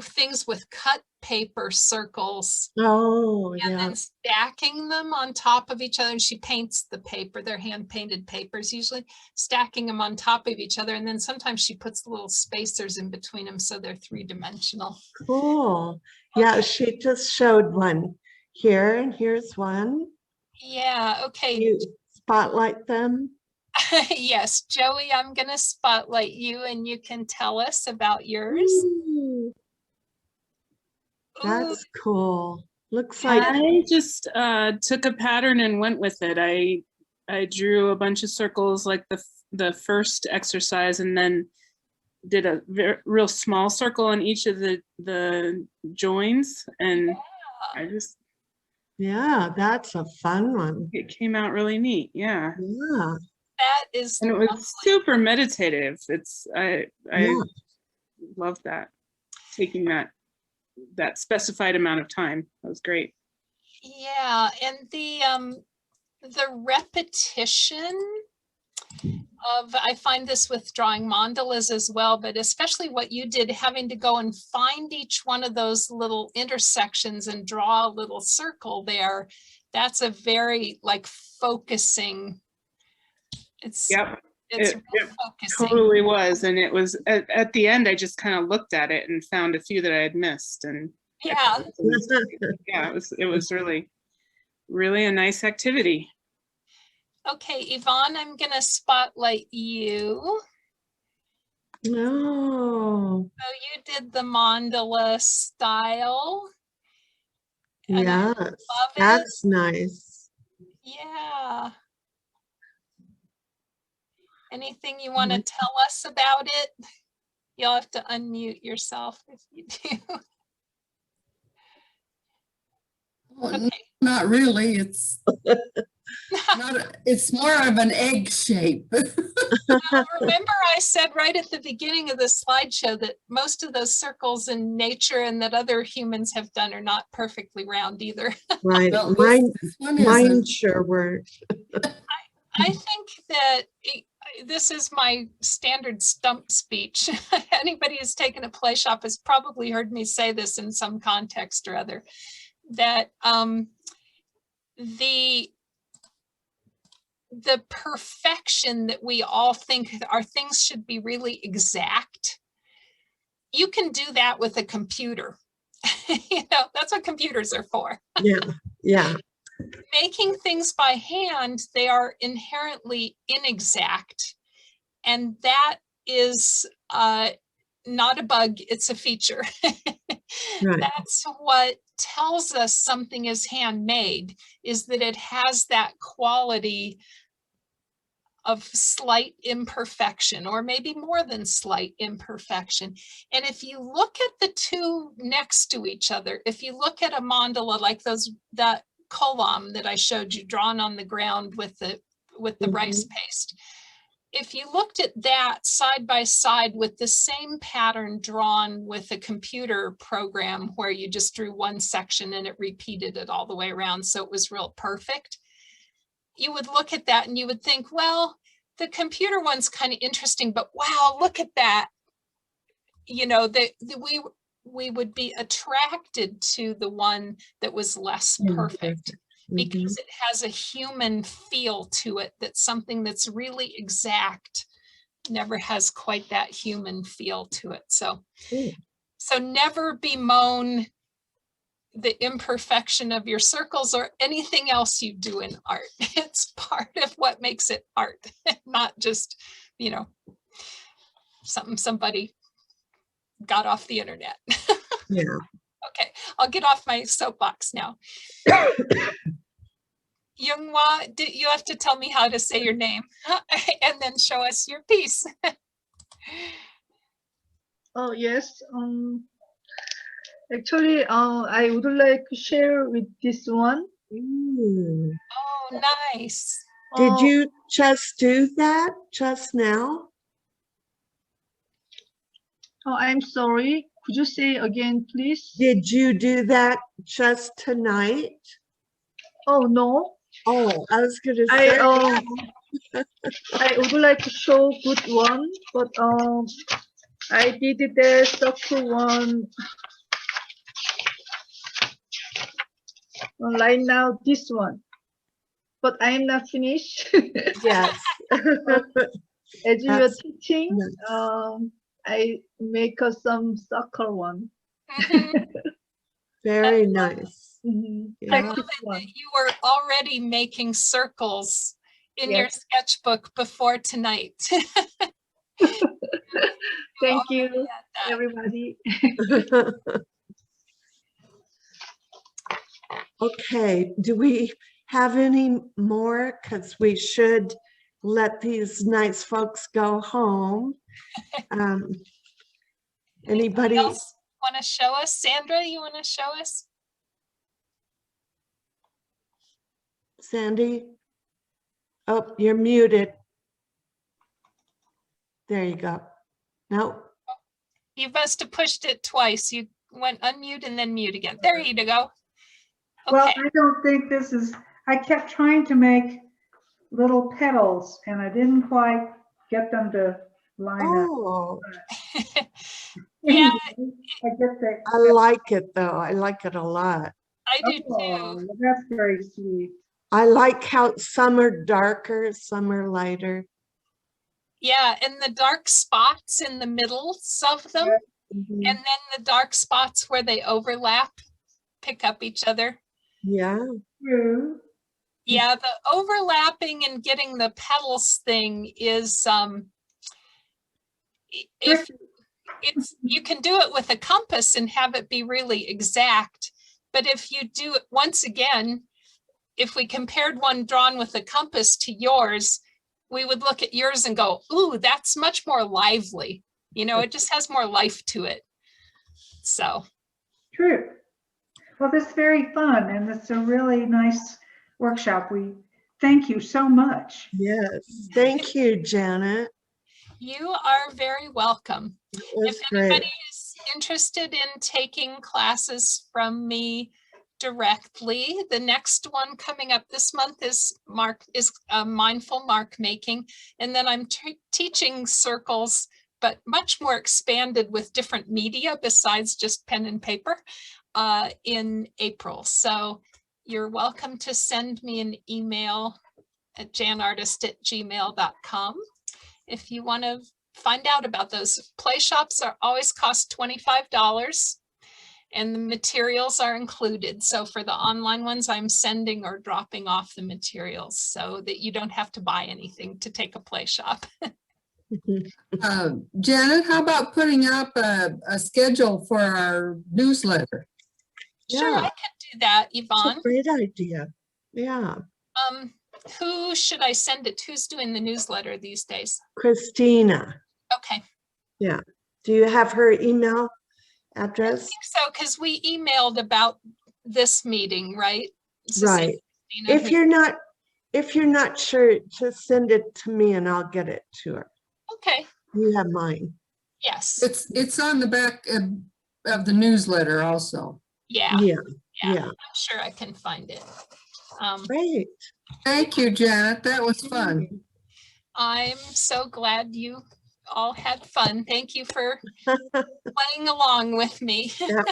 things with cut paper circles Oh, and yeah. then stacking them on top of each other. And she paints the paper, they're hand painted papers, usually stacking them on top of each other. And then sometimes she puts little spacers in between them, so they're 3-dimensional. Cool. Yeah, she just showed one here, and here's one. Yeah, okay. You spotlight them. Yes, Joey, I'm going to spotlight you and you can tell us about yours. Ooh, that's cool. Looks like, I just took a pattern and went with it. I drew a bunch of circles like the first exercise, and then did a real small circle on each of the joins, and I just, yeah, that's a fun one. it came out really neat. Yeah. Yeah, That is And it was lovely. super meditative. It's I yeah. love that, taking that specified amount of time. That was great. Yeah, and the repetition of, I find this with drawing mandalas as well, but especially what you did, having to go and find each one of those little intersections and draw a little circle there. That's a very like focusing. It's Yep. it's It focusing. totally was. And it was at the end, I just kind of looked at it and found a few that I had missed. And Yeah. yeah, it was really, really a nice activity. Okay, Yvonne, I'm gonna spotlight you. No. So you did the mandala style. And I Yes, love it. that's nice. Yeah. Anything you want to tell us about it? You'll have to unmute yourself if you do. Well, Okay. not really. It's not. It's more of an egg shape. Remember I said right at the beginning of the slideshow that most of those circles in nature and that other humans have done are not perfectly round either. Right, Well, mine this one mine isn't. sure were. I think that this is my standard stump speech. Anybody who's taken a play shop has probably heard me say this in some context or other, that the perfection that we all think our things should be really exact, you can do that with a computer. You know, that's what computers are for. Yeah. Making things by hand, they are inherently inexact. And that is not a bug, it's a feature. Right. That's what tells us something is handmade, is that it has that quality of slight imperfection, or maybe more than slight imperfection. And if you look at the two next to each other, if you look at a mandala like that kolam that I showed you drawn on the ground with the rice paste, if you looked at that side by side with the same pattern drawn with a computer program where you just drew one section and it repeated it all the way around, so it was real perfect, you would look at that and you would think, well, the computer one's kind of interesting, but wow, look at that. You know, we would be attracted to the one that was less perfect because it has a human feel to it, that's something that's really exact, never has quite that human feel to it. So never bemoan the imperfection of your circles or anything else you do in art. It's part of what makes it art, not just, you know, something somebody got off the internet. Yeah. Okay, I'll get off my soapbox now. Younghwa, you have to tell me how to say your name and then show us your piece. Oh, yes. Actually, I would like to share with this one. Ooh. Oh, nice. Did you just do that just now? Oh, I'm sorry. Could you say again, please? Did you do that just tonight? Oh, no. Oh, I was going to say. I would like to show good one, but I did the circle one. Right now, this one. But I am not finished. Yes. As you were That's teaching, nice. I make some circle one. Very nice. I love it that you were already making circles in your sketchbook before tonight. Thank you, everybody. Okay, do we have any more? Because we should let these nice folks go home. Anybody else want to show us? Sandra, you want to show us? Sandy? Oh, you're muted. There you go. No. You must have pushed it twice. You went unmute and then mute again. There you go. Okay. Well, I don't think this is, I kept trying to make little petals and I didn't quite get them to line Oh. up. Yeah. I get that. I like it though. I like it a lot. I do too. That's very sweet. I like how some are darker, some are lighter. Yeah, and the dark spots in the middles of them, and then the dark spots where they overlap, pick up each other. Yeah. True. Yeah, the overlapping and getting the petals thing is if it's, you can do it with a compass and have it be really exact, but if you do it once again, if we compared one drawn with a compass to yours, we would look at yours and go, ooh, that's much more lively. You know, it just has more life to it. So. True. Well, this is very fun and it's a really nice workshop. We thank you so much. Yes. Thank you, Janet. You are very welcome. If anybody is interested in taking classes from me directly, the next one coming up this month is mindful mark making, and then I'm teaching circles, but much more expanded with different media besides just pen and paper in April. So you're welcome to send me an email at janartist@gmail.com if you want to find out about those. Play shops are always cost $25. And the materials are included. So for the online ones, I'm sending or dropping off the materials so that you don't have to buy anything to take a play shop. Janet, how about putting up a schedule for our newsletter? Sure, I can do that, Yvonne. That's a great idea. Yeah. Who should I send it to? Who's doing the newsletter these days? Christina. Okay, Do you have her email I address? think so, because we emailed about this meeting, right? It's the same Right. Christina If who- you're not sure, just send it to me and I'll get it to her. Okay, You have mine. yes, It's on the back of the newsletter also. yeah, Yeah, yeah, yeah. I'm sure I can find it. Great. Thank you, Janet. That was fun. I'm so glad you all had fun. Thank you for playing along with me. That